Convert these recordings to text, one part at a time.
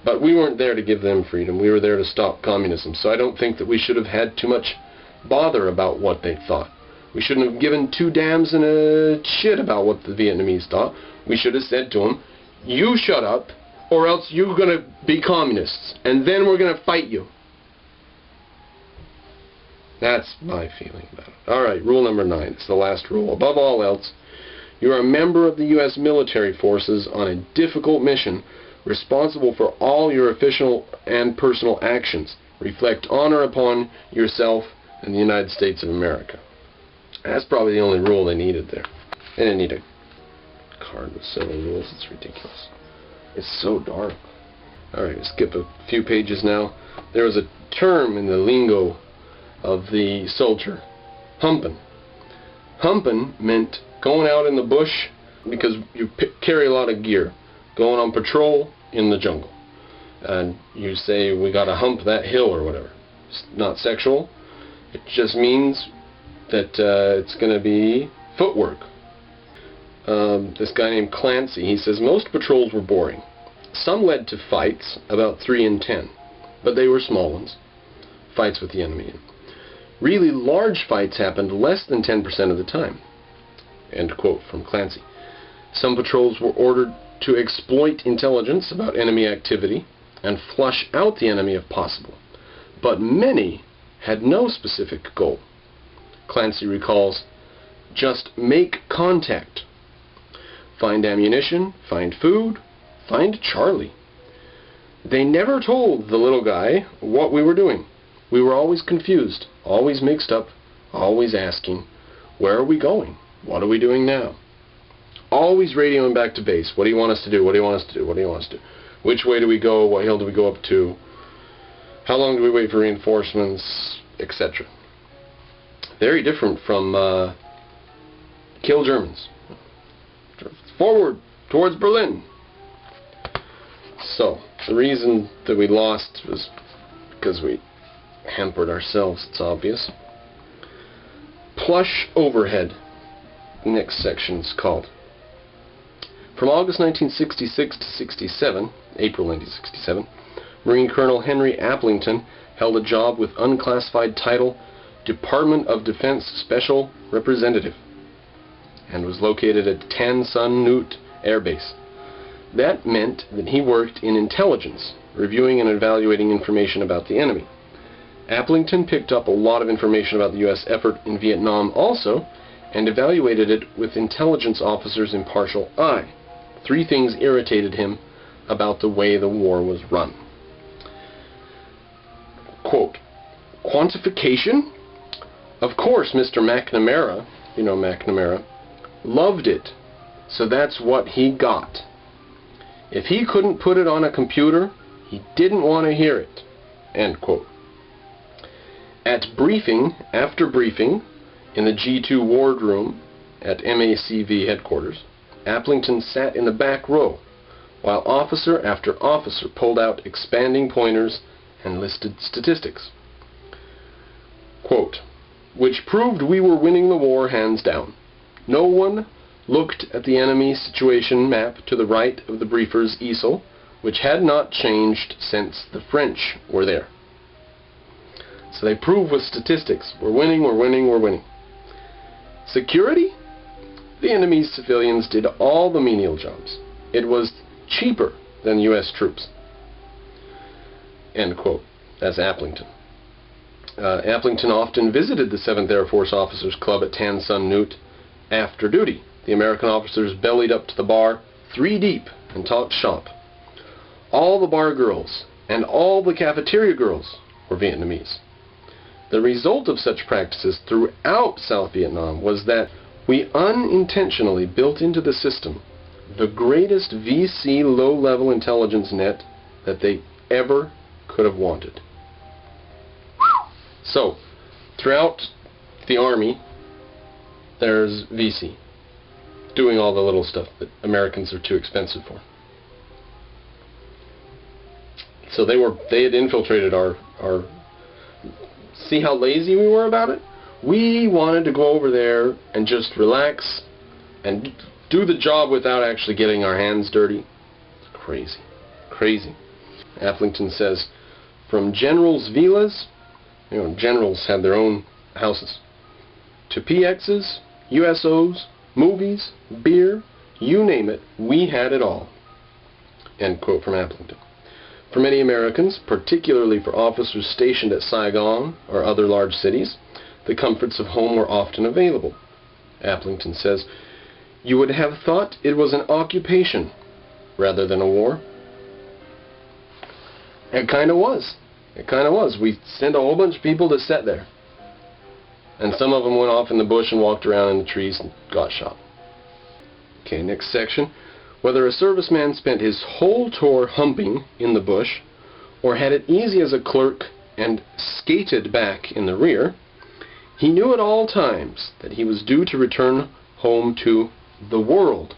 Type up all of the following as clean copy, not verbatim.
But we weren't there to give them freedom. We were there to stop communism. So I don't think that we should have had too much bother about what they thought. We shouldn't have given two damns and a shit about what the Vietnamese thought. We should have said to them, you shut up, or else you're going to be communists, and then we're going to fight you. That's my feeling about it. Alright, rule number 9. It's the last rule. Above all else, you are a member of the U.S. military forces on a difficult mission, responsible for all your official and personal actions. Reflect honor upon yourself and the United States of America. That's probably the only rule they needed there. They didn't need a card with 7 rules. It's ridiculous. It's so dark. Alright, we'll skip a few pages now. There was a term in the lingo of the soldier. Humpin'. Humpin' meant going out in the bush because you carry a lot of gear. Going on patrol in the jungle. And you say, we gotta hump that hill or whatever. It's not sexual. It just means that it's going to be footwork. This guy named Clancy, he says, most patrols were boring. Some led to fights, about 3 in 10. But they were small ones. Fights with the enemy. Really large fights happened less than 10% of the time. End quote from Clancy. Some patrols were ordered to exploit intelligence about enemy activity and flush out the enemy if possible. But many had no specific goal. Clancy recalls, just make contact. Find ammunition, find food, find Charlie. They never told the little guy what we were doing. We were always confused, always mixed up, always asking, where are we going? What are we doing now? Always radioing back to base. What do you want us to do? What do you want us to do? What do you want us to do? Which way do we go? What hill do we go up to? How long do we wait for reinforcements? Etc. Very different from kill Germans. Forward towards Berlin. So, the reason that we lost was because we hampered ourselves, it's obvious. Plush overhead. The next section is called. From August 1966 to 67, April 1967, Marine Colonel Henry Applington held a job with unclassified title Department of Defense Special Representative and was located at Tan Son Nhut Air Base. That meant that he worked in intelligence, reviewing and evaluating information about the enemy. Applington picked up a lot of information about the U.S. effort in Vietnam also, and evaluated it with intelligence officers' impartial eye. 3 things irritated him about the way the war was run. Quote, quantification? Of course, Mr. McNamara, you know McNamara, loved it, so that's what he got. If he couldn't put it on a computer, he didn't want to hear it. End quote. At briefing after briefing, in the G2 wardroom at MACV headquarters, Applington sat in the back row, while officer after officer pulled out expanding pointers and listed statistics. Quote, which proved we were winning the war hands down. No one looked at the enemy situation map to the right of the briefer's easel, which had not changed since the French were there. So they prove with statistics, we're winning, we're winning, we're winning. Security? The enemy's civilians did all the menial jobs. It was cheaper than U.S. troops. End quote. That's Applington. Applington often visited the 7th Air Force Officers Club at Tan Son Nhut after duty. The American officers bellied up to the bar 3 deep and talked shop. All the bar girls and all the cafeteria girls were Vietnamese. The result of such practices throughout South Vietnam was that we unintentionally built into the system the greatest VC low-level intelligence net that they ever could have wanted. So, throughout the Army, there's VC, doing all the little stuff that Americans are too expensive for. So they had infiltrated our see how lazy we were about it? We wanted to go over there and just relax and do the job without actually getting our hands dirty. It's crazy. Crazy. Applington says, from generals' villas, generals had their own houses, to PXs, USOs, movies, beer, you name it, we had it all. End quote from Applington. For many Americans, particularly for officers stationed at Saigon or other large cities, the comforts of home were often available. Applington says, you would have thought it was an occupation rather than a war. It kind of was. It kind of was. We sent a whole bunch of people to sit there. And some of them went off in the bush and walked around in the trees and got shot. Okay, next section. Whether a serviceman spent his whole tour humping in the bush, or had it easy as a clerk and skated back in the rear, he knew at all times that he was due to return home to the world.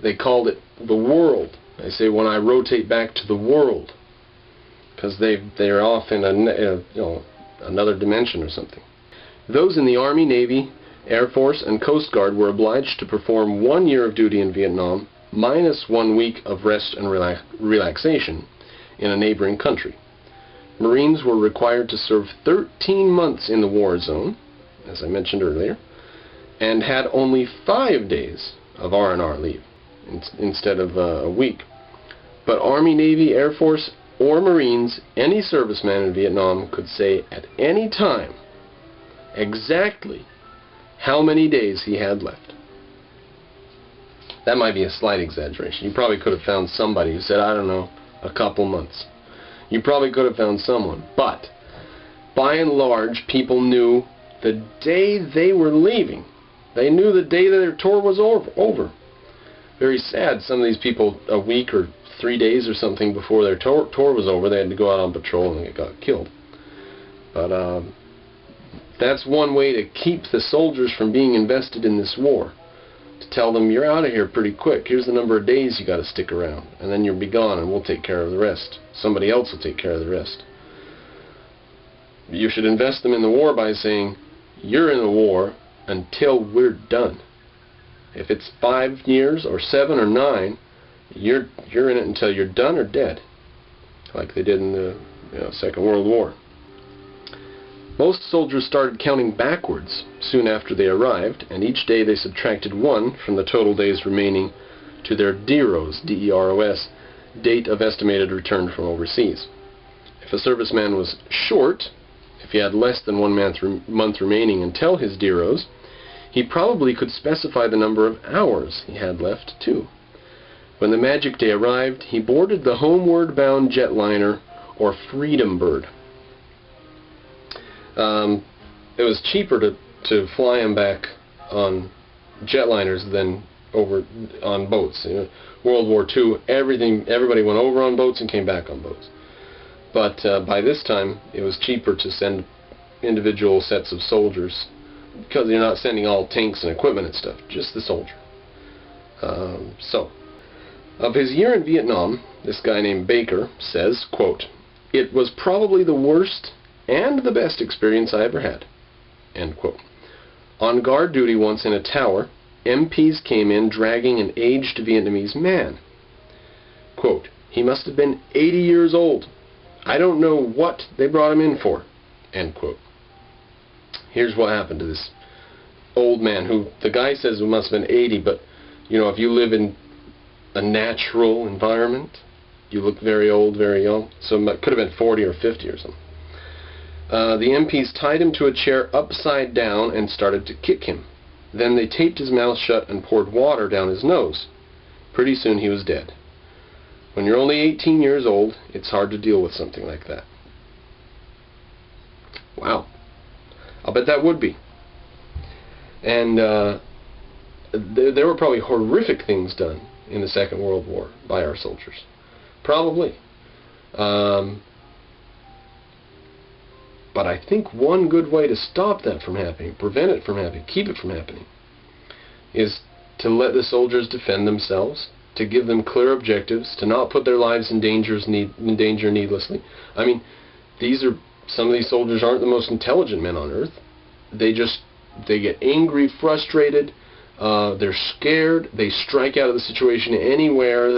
They called it the world. They say, when I rotate back to the world, because they're off in another dimension or something. Those in the Army, Navy, Air Force, and Coast Guard were obliged to perform 1 year of duty in Vietnam, minus 1 week of rest and relaxation in a neighboring country. Marines were required to serve 13 months in the war zone, as I mentioned earlier, and had only 5 days of R&R leave instead of a week. But Army, Navy, Air Force, or Marines, any serviceman in Vietnam could say at any time exactly how many days he had left. That might be a slight exaggeration. You probably could have found somebody who said, I don't know, a couple months. You probably could have found someone. But, by and large, people knew the day they were leaving. They knew the day that their tour was over. Very sad. Some of these people, a week or 3 days or something before their tour was over, they had to go out on patrol and they got killed. But that's one way to keep the soldiers from being invested in this war. To tell them, you're out of here pretty quick. Here's the number of days you got to stick around. And then you'll be gone and we'll take care of the rest. Somebody else will take care of the rest. You should invest them in the war by saying, you're in the war until we're done. If it's 5 years or 7 or 9, you're in it until you're done or dead, like they did in the Second World War. Most soldiers started counting backwards soon after they arrived, and each day they subtracted 1 from the total days remaining to their DEROS, D-E-R-O-S, date of estimated return from overseas. If a serviceman was short, if he had less than 1 month remaining until his DEROS, he probably could specify the number of hours he had left too. When the magic day arrived, he boarded the homeward-bound jetliner or Freedom Bird. It was cheaper to fly him back on jetliners than over on boats. World War II, everybody went over on boats and came back on boats. But by this time, it was cheaper to send individual sets of soldiers, because you're not sending all tanks and equipment and stuff, just the soldier. Of his year in Vietnam, this guy named Baker says, quote, "It was probably the worst and the best experience I ever had." End quote. On guard duty once in a tower, MPs came in dragging an aged Vietnamese man. Quote, "He must have been 80 years old. I don't know what they brought him in for." End quote. Here's what happened to this old man, who the guy says it must have been 80, but if you live in a natural environment, you look very old, very young. So it could have been 40 or 50 or something. The MPs tied him to a chair upside down and started to kick him. Then they taped his mouth shut and poured water down his nose. Pretty soon he was dead. When you're only 18 years old, it's hard to deal with something like that. Wow. I'll bet that would be. And there were probably horrific things done in the Second World War by our soldiers. Probably. But I think one good way to stop that from happening, prevent it from happening, keep it from happening, is to let the soldiers defend themselves, to give them clear objectives, to not put their lives in danger needlessly. I mean, some of these soldiers aren't the most intelligent men on earth. They get angry, frustrated, they're scared, they strike out of the situation anywhere